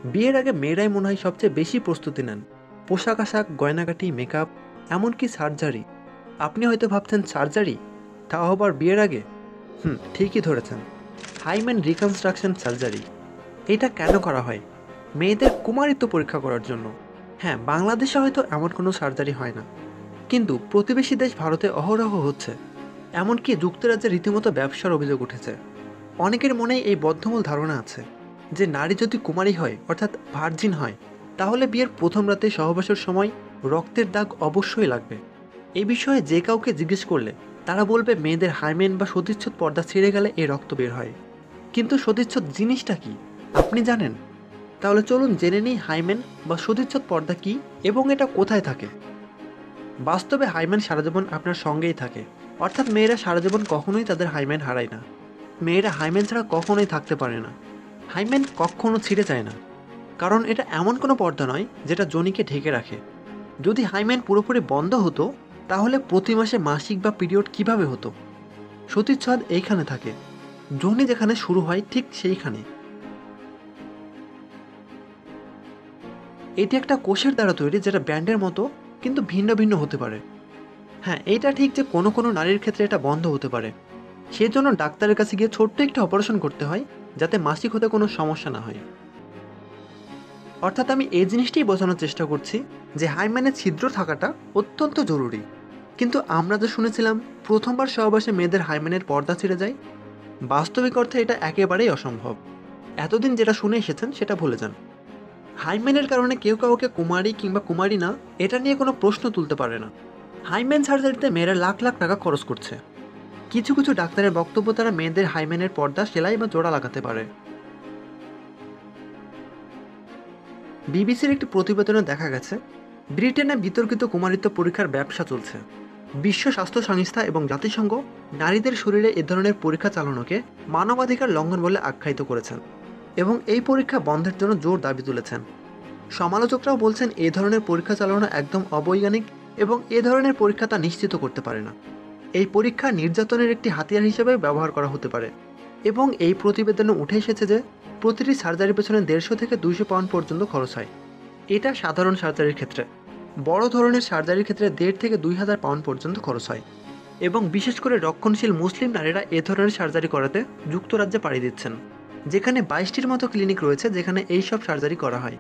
বিয়ের আগে মেয়েরাই মনে হয় সবচেয়ে বেশি প্রস্তুতি নেন। পোশাক আশাক, গয়নাগাটি, মেকআপ, এমনকি সার্জারি। আপনি হয়তো ভাবছেন সার্জারি, তাও আবার বিয়ের আগে? ঠিকই ধরেছেন। Hymen reconstruction surgery. এটা কেন করা হয়? মেয়েদের কুমারিত্ব পরীক্ষা করার জন্য। হ্যাঁ, বাংলাদেশে হয়তো এমন কোনো সার্জারি হয় না, কিন্তু প্রতিবেশী দেশ ভারতে অহরহ হচ্ছে। এমনকি যুক্তরাজ্যে রীতিমতো ব্যবসার অভিযোগ উঠেছে। অনেকের মনেই এই বদ্ধমূল ধারণা আছে যে নারী যদি কুমারী হয়, অর্থাৎ ভার্জিন হয়, তাহলে বিয়ের প্রথম রাতে সহবাসের সময় রক্তের দাগ অবশ্যই লাগবে। এই বিষয়ে যে কাউকে জিজ্ঞেস করলে তারা বলবে মেয়েদের হাইমেন বা সতীচ্ছদ পর্দা ছিঁড়ে গেলে এই রক্ত বের হয়। কিন্তু সতীচ্ছদ জিনিসটা কি আপনি জানেন? তাহলে চলুন জেনে নিই হাইমেন বা সতীচ্ছদ পর্দা কি এবং এটা কোথায় থাকে। বাস্তবে হাইমেন সারাজীবন আপনার সঙ্গেই থাকে, অর্থাৎ মেয়েরা সারাজীবন কখনোই তাদের হাইমেন হারায় না। মেয়েরা হাইমেন ছাড়া কখনোই থাকতে পারে না। হাইমেন কখনো ছিঁড়ে যায় না, কারণ এটা এমন কোনো পর্দা নয় যেটা যোনিকে ঢেকে রাখে। যদি হাইমেন পুরোপুরি বন্ধ হতো, তাহলে প্রতি মাসে মাসিক বা পিরিয়ড কিভাবে হতো? সতীচ্ছদ এইখানে থাকে, যোনি যেখানে শুরু হয় ঠিক সেইখানে। এটি একটা কোষের দ্বারা তৈরি, যেটা ব্যান্ডের মতো, কিন্তু ভিন্ন ভিন্ন হতে পারে। হ্যাঁ, এইটা ঠিক যে কোনো কোনো নারীর ক্ষেত্রে এটা বন্ধ হতে পারে। সেজন্য ডাক্তারের কাছে গিয়ে ছোট্ট একটা অপারেশন করতে হয়, যাতে মাসিক হতে কোনো সমস্যা না হয়। অর্থাৎ আমি এই জিনিসটাই বোঝানোর চেষ্টা করছি যে হাইম্যানে ছিদ্র থাকাটা অত্যন্ত জরুরি। কিন্তু আমরা যে শুনেছিলাম প্রথমবার সহবাসে মেয়েদের হাইম্যানের পর্দা ছিঁড়ে যায়, বাস্তবিক অর্থে এটা একেবারেই অসম্ভব। এতদিন যেটা শুনে এসেছেন সেটা ভুলে যান। হাইম্যানের কারণে কেউ কাউকে কুমারী কিংবা কুমারী না, এটা নিয়ে কোনো প্রশ্ন তুলতে পারে না। হাইম্যান সার্জারিতে মেয়েরা লাখ লাখ টাকা খরচ করছে। কিছু কিছু ডাক্তারের বক্তব্য তারা মেয়েদের হাইম্যানের পর্দা সেলাই বা জোড়া লাগাতে পারে। বিবিসির একটি প্রতিবেদনে দেখা গেছে ব্রিটেনে বিতর্কিত কুমারিত্ব পরীক্ষার ব্যবসা চলছে। বিশ্ব স্বাস্থ্য সংস্থা এবং জাতিসংঘ নারীদের শরীরে এ ধরনের পরীক্ষা চালানোকে মানবাধিকার লঙ্ঘন বলে আখ্যায়িত করেছেন এবং এই পরীক্ষা বন্ধের জন্য জোর দাবি তুলেছেন। সমালোচকরাও বলছেন এই ধরনের পরীক্ষা চালানো একদম অবৈজ্ঞানিক এবং এ ধরনের পরীক্ষা তা নিশ্চিত করতে পারে না। এই পরীক্ষা নির্যাতনের একটি হাতিয়ার হিসেবে ব্যবহার করা হতে পারে। এবং এই প্রতিবেদনে উঠে এসেছে যে প্রতিটি সার্জারির পেছনে 150 থেকে 200 পাউন্ড পর্যন্ত খরচ হয়। এটা সাধারণ সার্জারির ক্ষেত্রে। বড় ধরনের সার্জারির ক্ষেত্রে 1.5 থেকে 2,000 পাউন্ড পর্যন্ত খরচ হয়। এবং বিশেষ করে রক্ষণশীল মুসলিম নারীরা এ ধরনের সার্জারি করাতে যুক্তরাজ্যে পাড়ি দিচ্ছেন, যেখানে 22টির মতো ক্লিনিক রয়েছে যেখানে এই সব সার্জারি করা হয়।